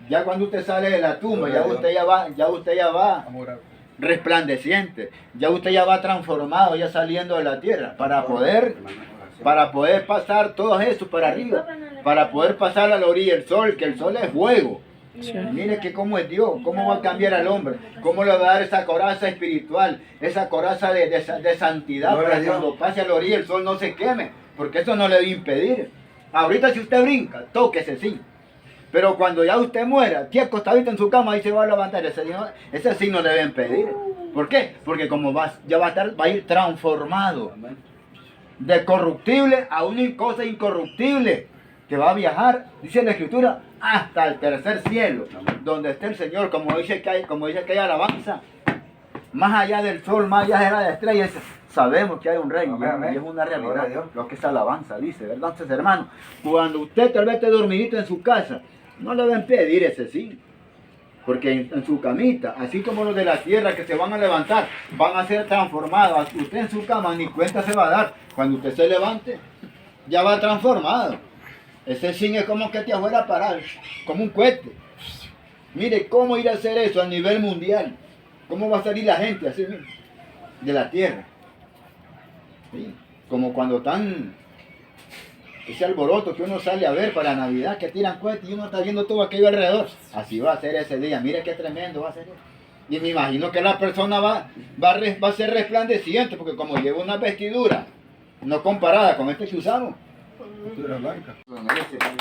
S1: Ya cuando usted sale de la tumba, ya usted ya va
S2: Amor.
S1: resplandeciente. Ya usted ya va transformado, ya saliendo de la tierra, para poder pasar todo eso para arriba, para poder pasar a la orilla del sol, que el sol es fuego.
S3: Sí.
S1: Mire que cómo es Dios, cómo va a cambiar al hombre, cómo le va a dar esa coraza espiritual, esa coraza de santidad,
S2: Gloria
S1: para
S2: a
S1: que
S2: Dios.
S1: cuando pase a la orilla el sol no se queme, porque eso no le va a impedir. Ahorita si usted brinca, tóquese sí. Pero cuando ya usted muera, aquí acostadito en su cama, ahí se va a levantar, ese sí no le debe impedir. ¿Por qué? Porque como ya va a ir transformado
S2: Amén.
S1: de corruptible a una cosa incorruptible, que va a viajar, dice la Escritura, hasta el tercer cielo, donde esté el Señor, como dice que hay alabanza, más allá del sol, más allá de las estrellas, sabemos que hay un rey,
S2: Amén, amén.
S1: y es una
S2: Gloria a
S1: realidad,
S2: Dios.
S1: lo que es alabanza, dice, ¿verdad? Entonces, hermano, cuando usted tal vez esté dormidito en su casa, no le va a impedir ese sí. Porque en su camita, así como los de la tierra que se van a levantar, van a ser transformados. Usted en su cama ni cuenta se va a dar. Cuando usted se levante, ya va transformado. Ese sí es como que te afuera a parar, como un cohete. Mire cómo ir a hacer eso a nivel mundial. Cómo va a salir la gente así mismo, de la tierra. ¿Sí? Como cuando están ese alboroto que uno sale a ver para Navidad, que tiran cohetes y uno está viendo todo aquello alrededor. Así va a ser ese día. Mire qué tremendo va a ser eso. Y me imagino que la persona va a ser resplandeciente, porque como lleva una vestidura no comparada con este que usamos.
S2: Pintura blanca.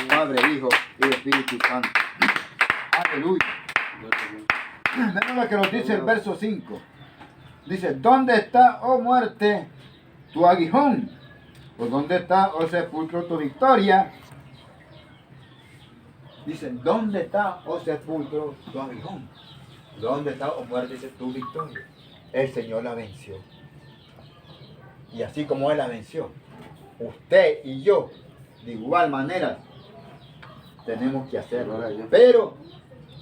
S1: Padre, Hijo y Espíritu Santo. Aleluya. Vean lo que nos dice el verso 5. Dice, ¿dónde está, oh muerte, tu aguijón? ¿O dónde está, oh sepulcro, tu victoria? Dice, ¿dónde está, oh sepulcro, tu aguijón? ¿Dónde está, oh muerte, dice, tu victoria? El Señor la venció. Y así como Él la venció, usted y yo, de igual manera, tenemos que hacerlo.
S2: Gloria a Dios.
S1: Pero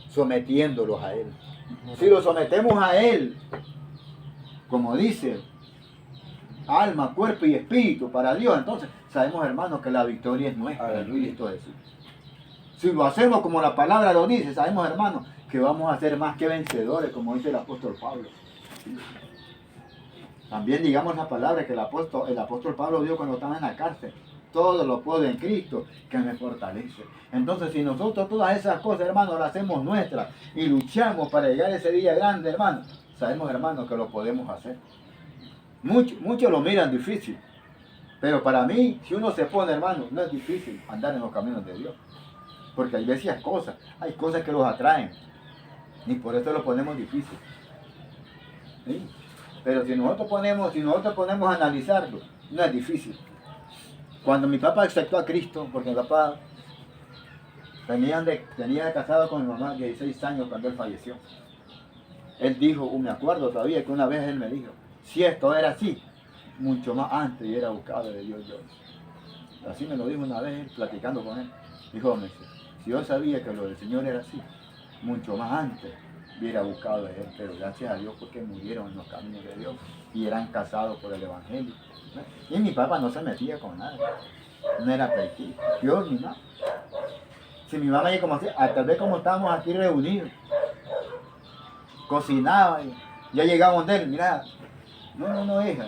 S1: sometiéndolos a Él. Si lo sometemos a Él, como dice, alma, cuerpo y espíritu para Dios, entonces sabemos, hermanos, que la victoria es nuestra en
S2: Aleluya.
S1: Cristo Jesús. Si lo hacemos como la palabra lo dice, sabemos, hermanos, que vamos a ser más que vencedores, como dice el apóstol Pablo. También digamos la palabra que el apóstol Pablo dio cuando estaba en la cárcel. Todo lo puedo en Cristo que me fortalece. Entonces, si nosotros todas esas cosas, hermanos, las hacemos nuestras y luchamos para llegar a ese día grande, hermanos, sabemos, hermanos, que lo podemos hacer. Muchos lo miran difícil, pero para mí, si uno se pone, hermano, no es difícil andar en los caminos de Dios. Porque hay veces hay cosas que los atraen, y por eso lo ponemos difícil. ¿Sí? Pero si nosotros ponemos a analizarlo, no es difícil. Cuando mi papá aceptó a Cristo, porque mi papá tenía casado con mi mamá 16 años cuando él falleció. Él dijo, me acuerdo todavía que una vez él me dijo, si esto era así, mucho más antes yo era buscado de Dios yo. Así me lo dijo una vez él, platicando con él. Dijo, si yo sabía que lo del Señor era así, mucho más antes hubiera buscado de Él, pero gracias a Dios porque murieron en los caminos de Dios y eran casados por el Evangelio. Y mi papá no se metía con nada, no era pequeño, Dios ni nada. Si mi mamá, como así, tal vez como estábamos aquí reunidos, cocinaba y ya llegaba donde él, mira, no, hija,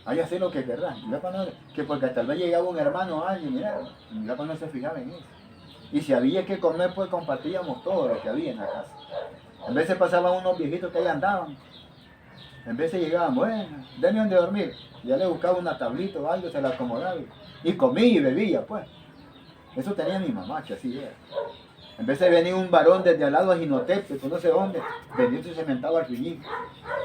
S1: vaya a hacer lo que querrá. Mi papá no, que porque tal vez llegaba un hermano o alguien, mira, mi papá no se fijaba en eso. Y si había que comer, pues compartíamos todo lo que había en la casa. En veces pasaban unos viejitos que ahí andaban. En veces llegaban, bueno, denme donde dormir. Ya le buscaba una tablita o algo, se la acomodaba. Y comía y bebía, pues. Eso tenía mi mamá, que así era. En veces venía un varón desde al lado de Jinotep, no sé dónde, venía y se sentaba al fiñín.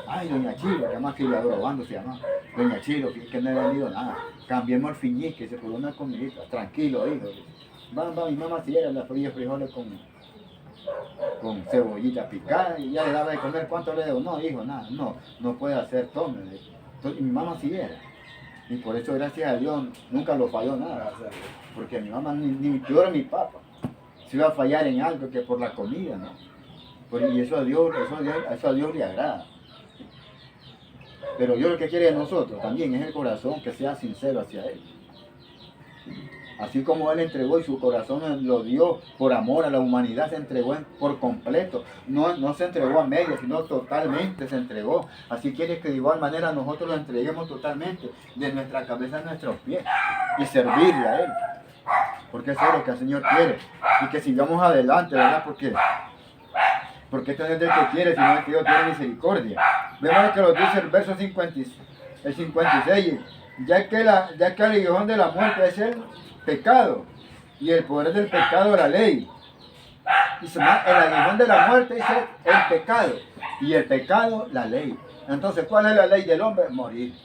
S1: Ay, doña Chilo, que además que iba robando se llamaba. Doña Chilo, que no he venido nada. Cambiemos el fiñín, que se coló una comidita. Tranquilo, hijo. Va, mi mamá si era la fría frijoles con cebollita picada y ya le daba de comer. ¿Cuánto le debo? No, hijo, nada, no puede hacer, tome. Y mi mamá sí era. Y por eso, gracias a Dios, nunca lo falló nada. Porque mi mamá, ni peor mi papá, se iba a fallar en algo que por la comida, ¿no? Y eso a Dios le agrada. Pero Dios lo que quiere de nosotros también es el corazón que sea sincero hacia Él. Así como Él entregó y su corazón lo dio por amor a la humanidad, se entregó por completo. No se entregó a medias, sino totalmente se entregó. Así quiere que de igual manera nosotros lo entreguemos totalmente, de nuestra cabeza a nuestros pies, y servirle a Él. Porque eso es lo que el Señor quiere. Y que sigamos adelante, ¿verdad? Porque esto no es del que quiere, sino del que Dios tiene misericordia. Vemos que lo dice el verso 56. Ya que el aguijón de la muerte es el pecado, y el poder del pecado la ley. Dice, el aguijón de la muerte es el pecado, y el pecado la ley. Entonces, ¿cuál es la ley del hombre? Morir.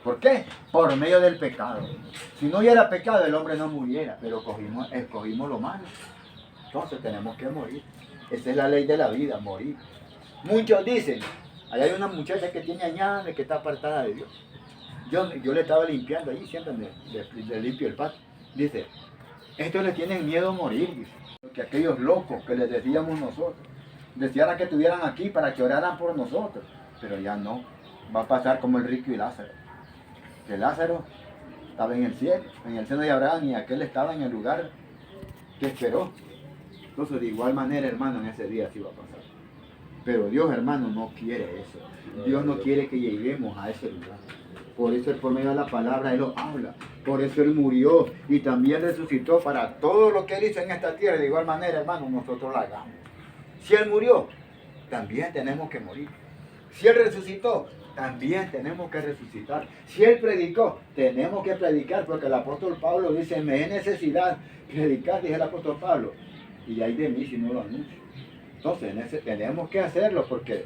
S1: ¿Por qué? Por medio del pecado. Si no hubiera pecado, el hombre no muriera, pero escogimos lo malo. Entonces tenemos que morir. Esa es la ley de la vida, morir. Muchos dicen, allá hay una muchacha que tiene añames, que está apartada de Dios. Yo le estaba limpiando ahí, siempre le limpio el patio. Dice, estos le tienen miedo a morir, dice. Porque aquellos locos que les decíamos nosotros, desearan que estuvieran aquí para que oraran por nosotros. Pero ya no, va a pasar como el rico y Lázaro. Que Lázaro estaba en el cielo, en el seno de Abraham, y aquel estaba en el lugar que esperó. Entonces, de igual manera, hermano, en ese día sí va a pasar. Pero Dios, hermano, no quiere eso. Dios no quiere que lleguemos a ese lugar. Por eso, por medio de la palabra, Él lo habla. Por eso Él murió y también resucitó para todo lo que Él hizo en esta tierra. De igual manera, hermano, nosotros lo hagamos. Si Él murió, también tenemos que morir. Si Él resucitó, también tenemos que resucitar. Si Él predicó, tenemos que predicar, porque el apóstol Pablo dice, me es necesidad predicar, dice el apóstol Pablo. Y hay de mí si no lo anuncio. Entonces, tenemos que hacerlo, porque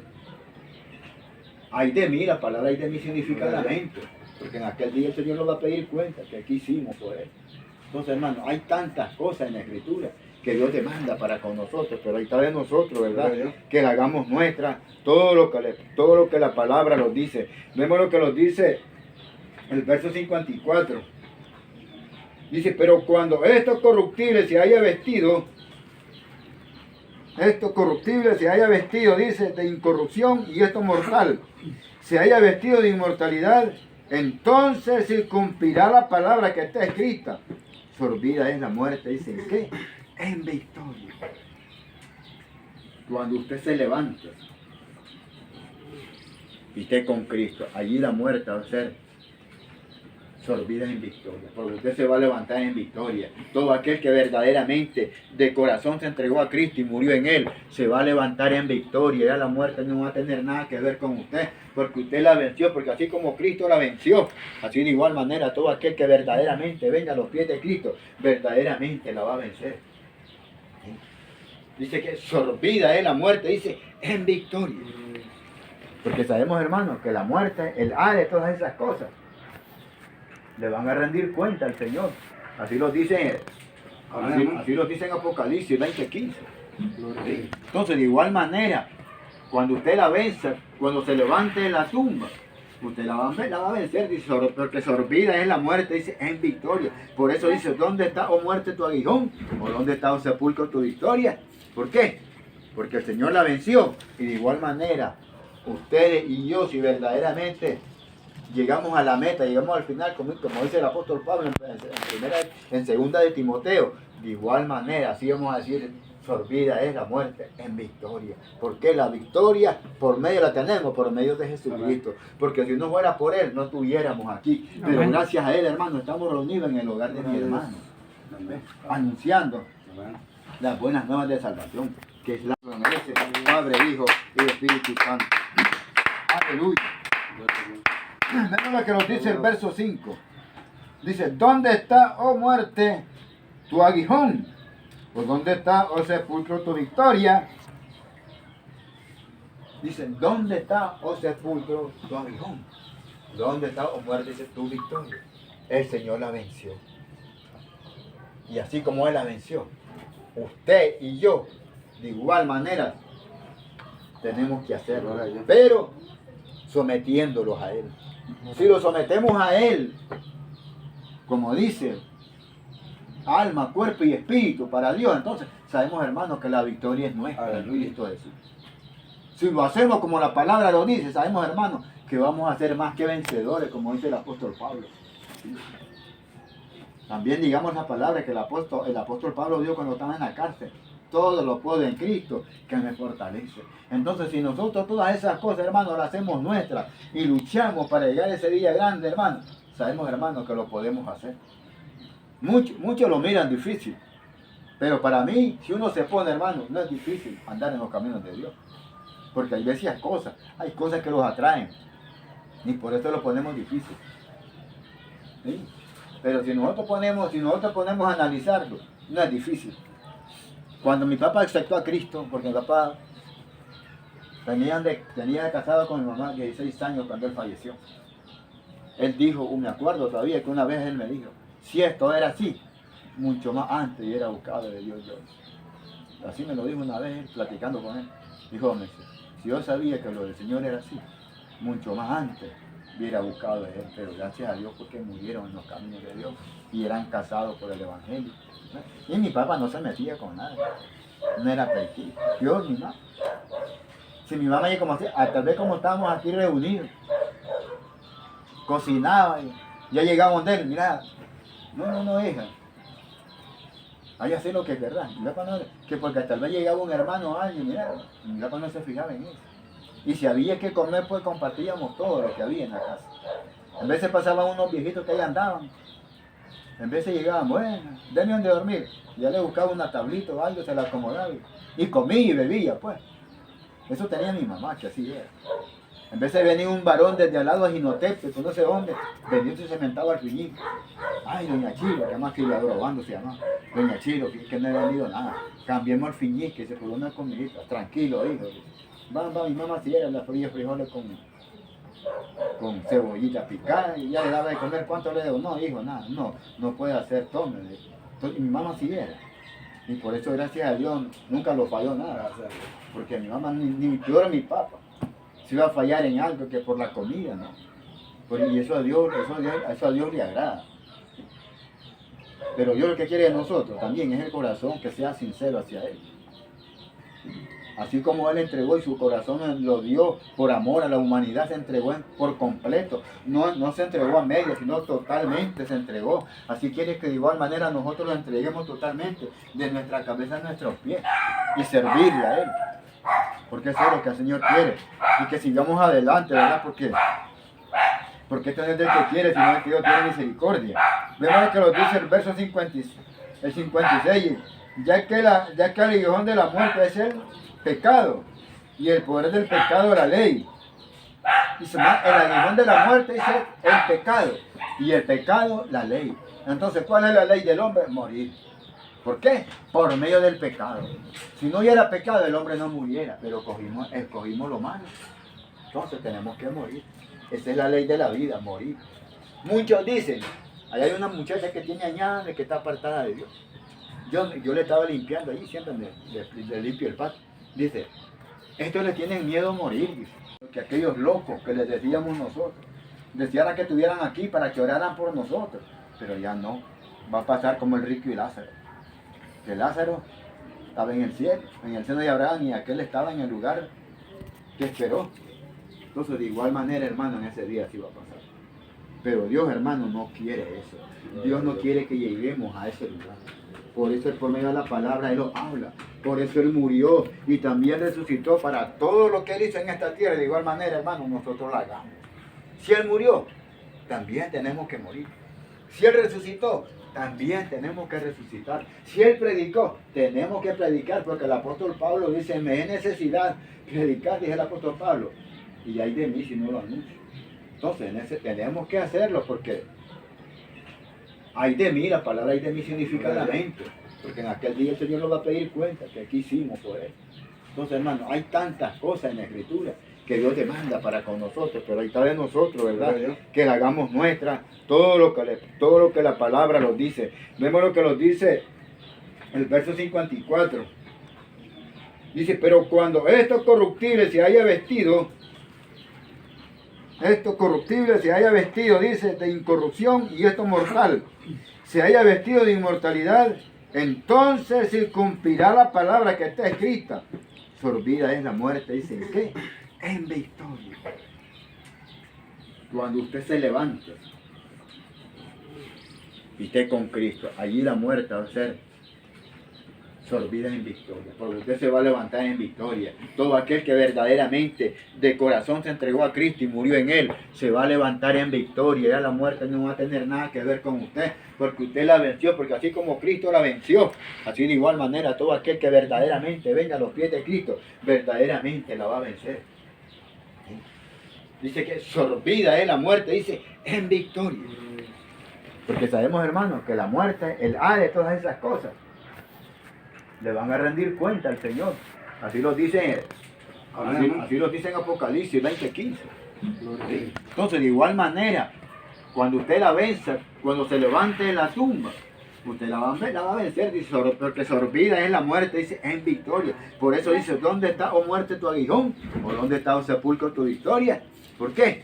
S1: hay de mí, la palabra hay de mí significa lamento. Porque en aquel día el Señor nos va a pedir cuenta que aquí hicimos por Él. Entonces, hermano, hay tantas cosas en la Escritura que Dios demanda para con nosotros, pero ahí está de nosotros, ¿verdad? Que la hagamos nuestra, todo lo que la palabra nos dice. Vemos lo que nos dice el verso 54. Dice, pero cuando esto corruptible se haya vestido, dice, de incorrupción, y esto mortal se haya vestido de inmortalidad, entonces se cumplirá la palabra que está escrita. Sorbida es la muerte, dice, ¿en qué? En victoria. Cuando usted se levante y esté con Cristo, allí la muerte va a ser sorbida en victoria, porque usted se va a levantar en victoria. Todo aquel que verdaderamente de corazón se entregó a Cristo y murió en Él, se va a levantar en victoria. Ya la muerte no va a tener nada que ver con usted, porque usted la venció, porque así como Cristo la venció, así de igual manera todo aquel que verdaderamente venga a los pies de Cristo, verdaderamente la va a vencer. Dice que sorbida es la muerte, dice, en victoria. Porque sabemos, hermanos, que la muerte, el Hades, todas esas cosas, le van a rendir cuenta al Señor. Así lo dicen en Apocalipsis 20:15. ¿Sí? Entonces, de igual manera, cuando usted la venza, cuando se levante en la tumba, usted la va a vencer, dice, porque sorbida es la muerte, dice, en victoria. Por eso dice, ¿dónde está, oh muerte, tu aguijón? ¿O dónde está, oh sepulcro, tu victoria? ¿Por qué? Porque el Señor la venció. Y de igual manera, ustedes y yo, si verdaderamente llegamos a la meta, llegamos al final, como dice el apóstol Pablo en segunda de Timoteo, de igual manera, así vamos a decir, sorbida es la muerte en victoria. Porque la victoria por medio la tenemos, por medio de Jesucristo. Porque si no fuera por Él, no estuviéramos aquí. Pero gracias a Él, hermano, estamos reunidos en el hogar de mi hermano, anunciando las buenas nuevas de salvación, que es la ese Padre, Hijo y Espíritu Santo. Aleluya. Vean lo que nos dice el verso 5. Dice, ¿dónde está, oh muerte, tu aguijón? ¿O dónde está, oh sepulcro, tu victoria? Dice, ¿dónde está, oh sepulcro, tu aguijón? ¿Dónde está, oh muerte, dice, tu victoria? El Señor la venció. Y así como Él la venció, usted y yo, de igual manera, tenemos que hacerlo. Pero sometiéndolos a Él. Si lo sometemos a Él, como dice, alma, cuerpo y espíritu para Dios, entonces sabemos, hermanos, que la victoria es nuestra en Cristo Jesús. Si lo hacemos como la palabra lo dice, sabemos, hermanos, que vamos a ser más que vencedores, como dice el apóstol Pablo. También digamos la palabra que el apóstol Pablo dio cuando estaba en la cárcel. Todo lo puedo en Cristo que me fortalece. Entonces, si nosotros todas esas cosas, hermano, las hacemos nuestras y luchamos para llegar a ese día grande, hermano, sabemos, hermano, que lo podemos hacer. Muchos lo miran difícil, pero para mí, si uno se pone, hermano, no es difícil andar en los caminos de Dios. Porque hay veces hay cosas que los atraen y por eso lo ponemos difícil. ¿Sí? Pero si nosotros ponemos a analizarlo, no es difícil. Cuando mi papá aceptó a Cristo, porque mi papá tenía casado con mi mamá 16 años cuando él falleció. Él dijo, me acuerdo todavía que una vez él me dijo, si esto era así, mucho más antes y era buscado de Dios yo. Así me lo dijo una vez él, platicando con él. Dijo, si yo sabía que lo del Señor era así, mucho más antes hubiera buscado de él, pero gracias a Dios porque murieron en los caminos de Dios y eran casados por el Evangelio. Y mi papá no se metía con nada, no era pequeño, yo ni nada. Si mi mamá ya como así, tal vez como estábamos aquí reunidos, cocinaba y ya llegamos de él, mira, no hija, hay hacer lo que querrás. Que porque tal vez llegaba un hermano o alguien, mira, mi papá no se fijaba en eso. Y si había que comer, pues compartíamos todo lo que había en la casa. En veces pasaban unos viejitos que ahí andaban. En veces llegaban, bueno, denme donde dormir. Ya le buscaba una tablita o algo, se la acomodaba. Y comía y bebía, pues. Eso tenía mi mamá, que así era. En vez de venir un varón desde al lado a Jinotepe, con ese hombre, venía y se sentaba al fiñín. Ay, doña Chilo, que además criador Obando se llama. Doña Chilo, que no he venido nada. Cambiemos el fiñín, que se probó una comidita. Tranquilo, hijo. Va, mi mamá si era la fría frijoles con cebollita picada y ya le daba de comer. ¿Cuánto le debo? No, hijo, nada, no puede hacer, tome. Y mi mamá sí era. Y por eso, gracias a Dios, nunca lo falló nada. Porque mi mamá, ni peor mi papá, se iba a fallar en algo que por la comida, ¿no? Y eso a Dios le agrada. Pero Dios lo que quiere de nosotros también es el corazón que sea sincero hacia Él. Así como Él entregó y su corazón lo dio por amor a la humanidad, se entregó por completo. No se entregó a medio, sino totalmente se entregó. Así quiere que de igual manera nosotros lo entreguemos totalmente, de nuestra cabeza a nuestros pies, y servirle a Él. Porque eso es lo que el Señor quiere. Y que sigamos adelante, ¿verdad? Porque esto no es del que quiere, sino del que Dios tiene misericordia. Vemos que lo dice el verso 56. Ya que el aguijón de la muerte es el pecado, y el poder del pecado la ley. El aguijón de la muerte es el pecado, y el pecado la ley. Entonces, ¿cuál es la ley del hombre? Morir. ¿Por qué? Por medio del pecado. Si no hubiera pecado, el hombre no muriera, pero escogimos lo malo. Entonces tenemos que morir. Esa es la ley de la vida, morir. Muchos dicen, allá hay una muchacha que tiene añares, que está apartada de Dios. Yo le estaba limpiando ahí, siempre le limpio el patio. Dice, estos le tienen miedo a morir, dice. Que aquellos locos que les decíamos nosotros, desearan que estuvieran aquí para que oraran por nosotros. Pero ya no, va a pasar como el rico y Lázaro. Que Lázaro estaba en el seno de Abraham, y aquel estaba en el lugar que esperó. Entonces, de igual manera, hermano, en ese día sí va a pasar. Pero Dios, hermano, no quiere eso. Dios no quiere que lleguemos a ese lugar. Por eso Él, por medio de la palabra, Él lo habla. Por eso Él murió y también resucitó para todo lo que Él hizo en esta tierra. De igual manera, hermano, nosotros lo hagamos. Si Él murió, también tenemos que morir. Si Él resucitó, también tenemos que resucitar. Si Él predicó, tenemos que predicar, porque el apóstol Pablo dice, me es necesidad predicar, dice el apóstol Pablo, y hay de mí si no lo anuncio. Entonces, tenemos que hacerlo, porque hay de mí, la palabra hay de mí significa lamento, porque en aquel día el Señor nos va a pedir cuenta que aquí hicimos por Él. Entonces, hermano, hay tantas cosas en la Escritura que Dios demanda para con nosotros, pero ahí está de nosotros, ¿verdad? Que la hagamos nuestra, todo lo que la palabra nos dice. Vemos lo que nos dice el verso 54. Dice, pero cuando esto corruptible se haya vestido, dice, de incorrupción, y esto mortal se haya vestido de inmortalidad, entonces se cumplirá la palabra que está escrita. Sorbida es la muerte, dice, ¿en qué? En victoria. Cuando usted se levante y esté con Cristo, allí la muerte va a ser sorbida en victoria, porque usted se va a levantar en victoria. Todo aquel que verdaderamente de corazón se entregó a Cristo y murió en Él, se va a levantar en victoria. Ya la muerte no va a tener nada que ver con usted, porque usted la venció, porque así como Cristo la venció, así de igual manera todo aquel que verdaderamente venga a los pies de Cristo, verdaderamente la va a vencer. Dice que sorbida es la muerte, dice en victoria. Porque sabemos, hermanos, que la muerte, el Hades, todas esas cosas, le van a rendir cuenta al Señor. Así lo dice, así lo dice en Apocalipsis 20:15. Entonces, de igual manera, cuando usted la venza, cuando se levante de la tumba, usted la va a vencer, dice, porque sorbida es la muerte, dice, en victoria. Por eso dice, ¿dónde está, oh muerte, tu aguijón? ¿O dónde está, oh sepulcro, tu victoria? ¿Por qué?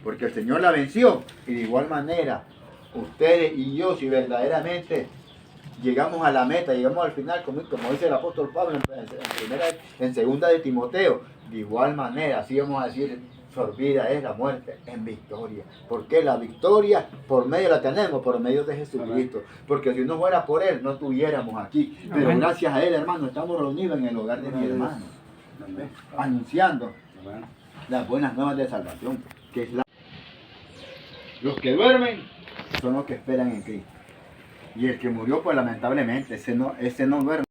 S1: Porque el Señor la venció. Y de igual manera, ustedes y yo, si verdaderamente llegamos a la meta, llegamos al final, como dice el apóstol Pablo en segunda de Timoteo, de igual manera, así vamos a decir, sorbida es la muerte en victoria. Porque la victoria por medio la tenemos, por medio de Jesucristo. Porque si no fuera por Él, no estuviéramos aquí. Pero gracias a Él, hermano, estamos reunidos en el hogar de mi hermano, anunciando las buenas nuevas de salvación, que es los que duermen son los que esperan en Cristo. Y el que murió, pues lamentablemente, ese no duerme.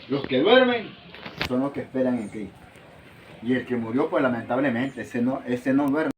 S1: Los que duermen son los que esperan en Cristo. Y el que murió, pues lamentablemente, ese no duerme.